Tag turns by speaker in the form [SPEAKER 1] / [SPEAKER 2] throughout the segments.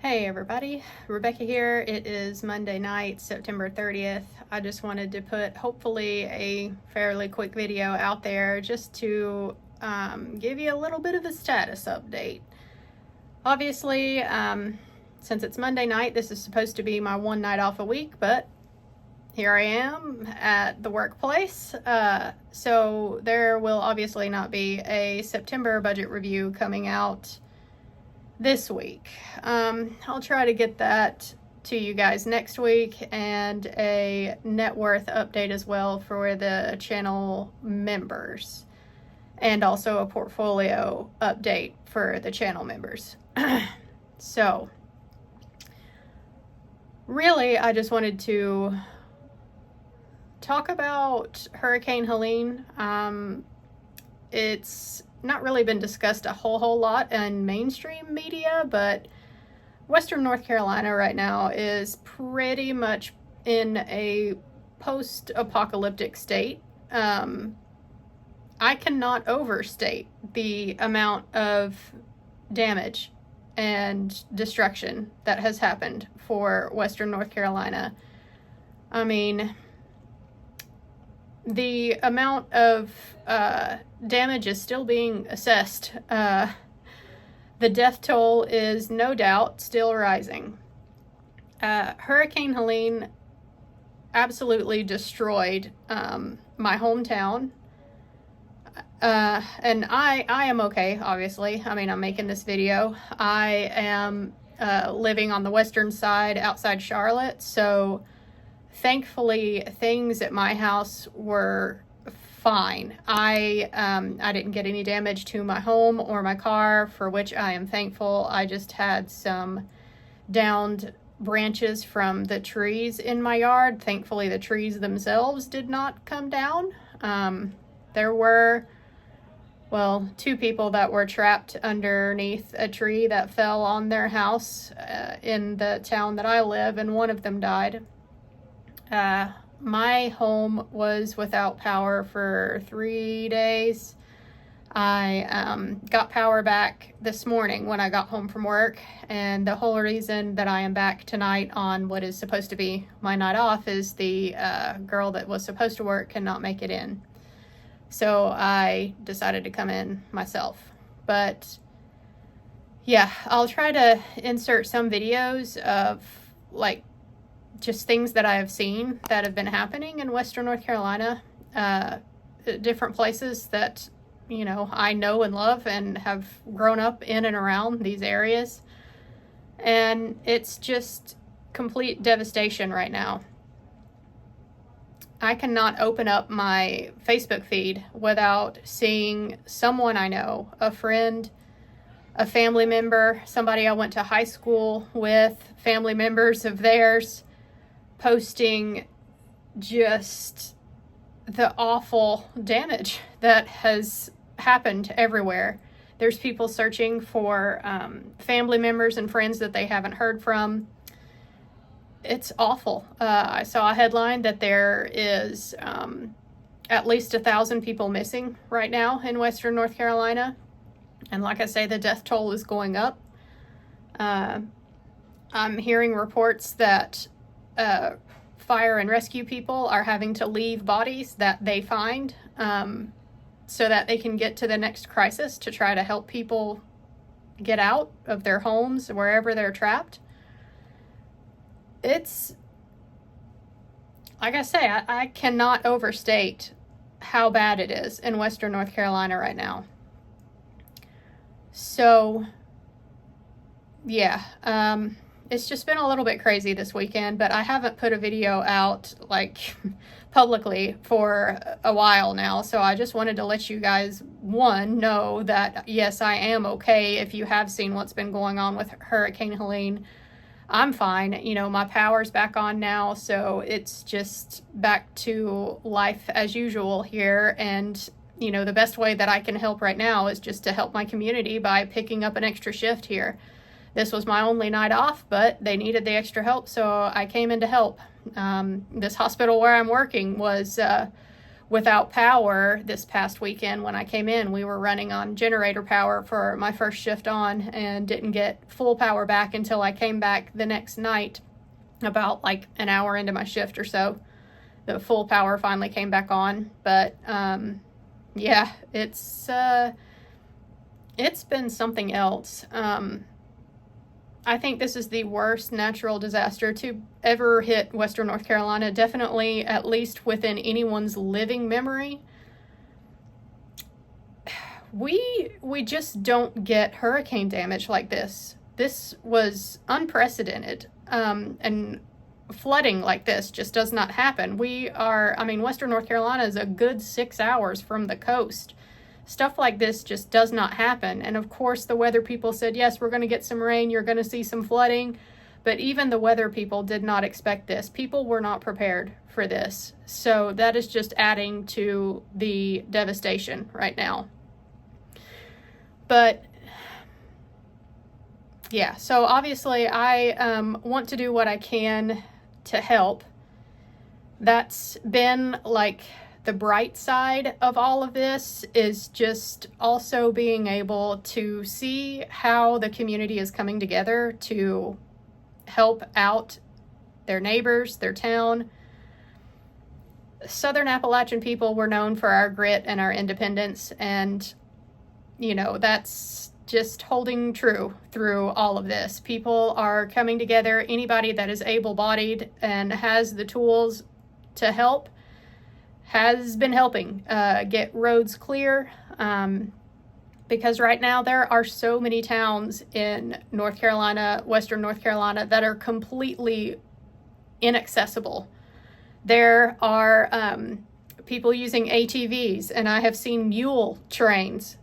[SPEAKER 1] Hey everybody, Rebecca here. It is Monday night, September 30th. I just wanted to put hopefully a fairly quick video out there just to give you a little bit of a status update. Obviously, since it's Monday night, this is supposed to be my one night off a week, but here I am at the workplace. So there will obviously not be a September budget review coming out this week. I'll try to get that to you guys next week, and a net worth update as well for the channel members, and also a portfolio update for the channel members. So really, I just wanted to talk about Hurricane Helene. It's not really been discussed a whole lot in mainstream media, but Western North Carolina right now is pretty much in a post-apocalyptic state. I cannot overstate the amount of damage and destruction that has happened for Western North Carolina. I mean, the amount of damage is still being assessed. The death toll is no doubt still rising. Hurricane Helene absolutely destroyed my hometown. And I am okay, obviously. I mean, I'm making this video. I am living on the western side outside Charlotte, so thankfully things at my house were fine. I didn't get any damage to my home or my car, for which I am thankful. I just had some downed branches from the trees in my yard. Thankfully, the trees themselves did not come down. There were, well, two people that were trapped underneath a tree that fell on their house in the town that I live, and one of them died. My home was without power for 3 days. I got power back this morning when I got home from work, and the whole reason that I am back tonight on what is supposed to be my night off is the girl that was supposed to work cannot make it in. So I decided to come in myself. But yeah, I'll try to insert some videos of like just things that I have seen that have been happening in Western North Carolina, different places that, you know, I know and love and have grown up in and around these areas. And it's just complete devastation right now. I cannot open up my Facebook feed without seeing someone I know, a friend, a family member, somebody I went to high school with, family members of theirs, posting just the awful damage that has happened everywhere. There's people searching for family members and friends that they haven't heard from. It's awful. I saw a headline that there is at least 1,000 people missing right now in Western North Carolina. And like I say, the death toll is going up. I'm hearing reports that fire and rescue people are having to leave bodies that they find so that they can get to the next crisis to try to help people get out of their homes, wherever they're trapped. It's, like I say, I cannot overstate how bad it is in Western North Carolina right now. So, yeah, it's just been a little bit crazy this weekend, but I haven't put a video out like publicly for a while now. So I just wanted to let you guys, one, know that yes, I am okay. If you have seen what's been going on with Hurricane Helene, I'm fine. You know, my power's back on now, so it's just back to life as usual here. And, you know, the best way that I can help right now is just to help my community by picking up an extra shift here. This was my only night off, but they needed the extra help, so I came in to help. This hospital where I'm working was without power this past weekend. When I came in, we were running on generator power for my first shift on and didn't get full power back until I came back the next night, about like an hour into my shift or so. The full power finally came back on. But yeah, it's been something else. I think this is the worst natural disaster to ever hit Western North Carolina, definitely at least within anyone's living memory. We just don't get hurricane damage like this. This was unprecedented, and flooding like this just does not happen. Western North Carolina is a good 6 hours from the coast. Stuff like this just does not happen. And of course, the weather people said, yes, we're going to get some rain. You're going to see some flooding. But even the weather people did not expect this. People were not prepared for this. So that is just adding to the devastation right now. But yeah, so obviously I want to do what I can to help. That's been like the bright side of all of this, is just also being able to see how the community is coming together to help out their neighbors, their town. Southern Appalachian people were known for our grit and our independence, and that's just holding true through all of this. People are coming together. Anybody that is able-bodied and has the tools to help has been helping get roads clear, because right now there are so many towns in North Carolina, Western North Carolina, that are completely inaccessible. There are people using ATVs, and I have seen mule trains,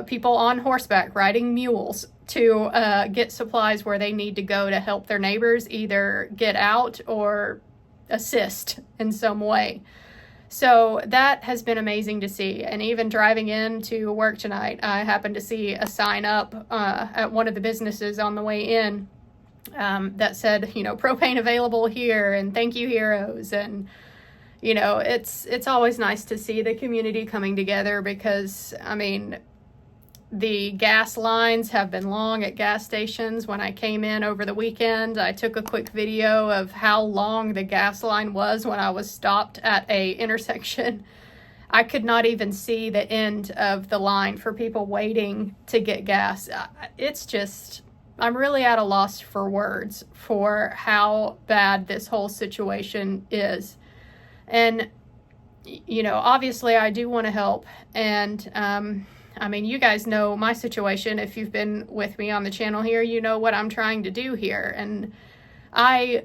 [SPEAKER 1] people on horseback riding mules to get supplies where they need to go to help their neighbors either get out or assist in some way. So that has been amazing to see. And even driving into work tonight, I happened to see a sign up at one of the businesses on the way in that said, propane available here and thank you, heroes. And, it's always nice to see the community coming together, because, the gas lines have been long at gas stations. When I came in over the weekend, I took a quick video of how long the gas line was when I was stopped at a intersection. I could not even see the end of the line for people waiting to get gas. I'm really at a loss for words for how bad this whole situation is. And, obviously I do want to help. And, you guys know my situation. If you've been with me on the channel here, you know what I'm trying to do here. And I,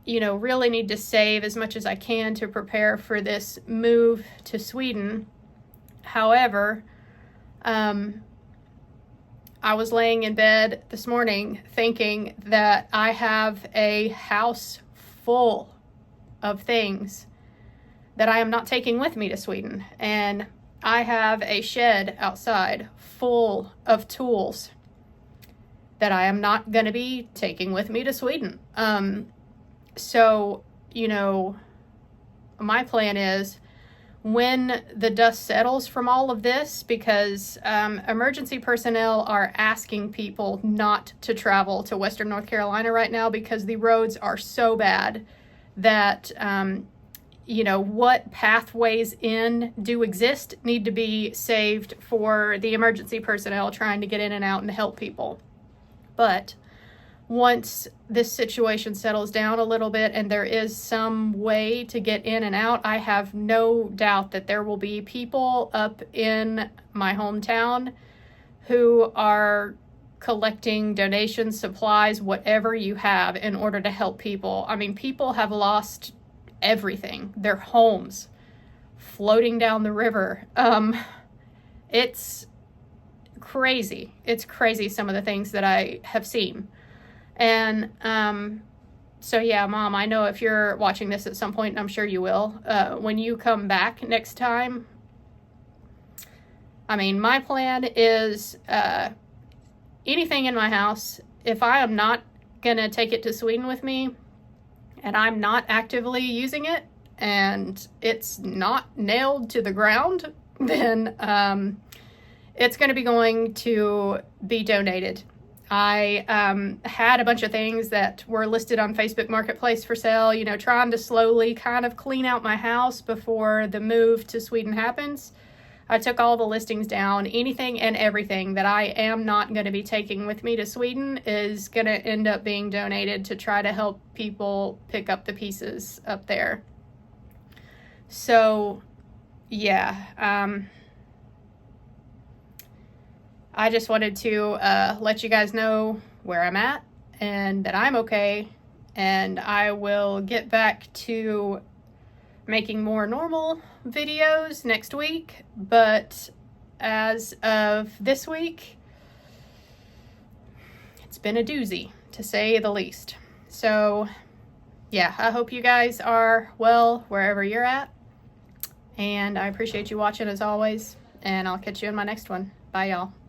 [SPEAKER 1] really need to save as much as I can to prepare for this move to Sweden. However, I was laying in bed this morning thinking that I have a house full of things that I am not taking with me to Sweden. And I have a shed outside full of tools that I am not going to be taking with me to Sweden. So, my plan is, when the dust settles from all of this, because emergency personnel are asking people not to travel to Western North Carolina right now because the roads are so bad that what pathways do exist need to be saved for the emergency personnel trying to get in and out and help people. But once this situation settles down a little bit and there is some way to get in and out, I have no doubt that there will be people up in my hometown who are collecting donations, supplies, whatever you have, in order to help people. People have lost everything, their homes, floating down the river. It's crazy. It's crazy, some of the things that I have seen. And so yeah, Mom, I know if you're watching this at some point, and I'm sure you will, when you come back next time, my plan is anything in my house, if I am not gonna take it to Sweden with me, and I'm not actively using it, and it's not nailed to the ground, then it's going to be going to be donated. I had a bunch of things that were listed on Facebook Marketplace for sale, you know, trying to slowly kind of clean out my house before the move to Sweden happens. I took all the listings down. Anything and everything that I am not going to be taking with me to Sweden is going to end up being donated to try to help people pick up the pieces up there. So, yeah, I just wanted to let you guys know where I'm at and that I'm okay, and I will get back to making more normal videos next week. But as of this week, it's been a doozy, to say the least. So yeah, I hope you guys are well wherever you're at, and I appreciate you watching as always, and I'll catch you in my next one. Bye, y'all.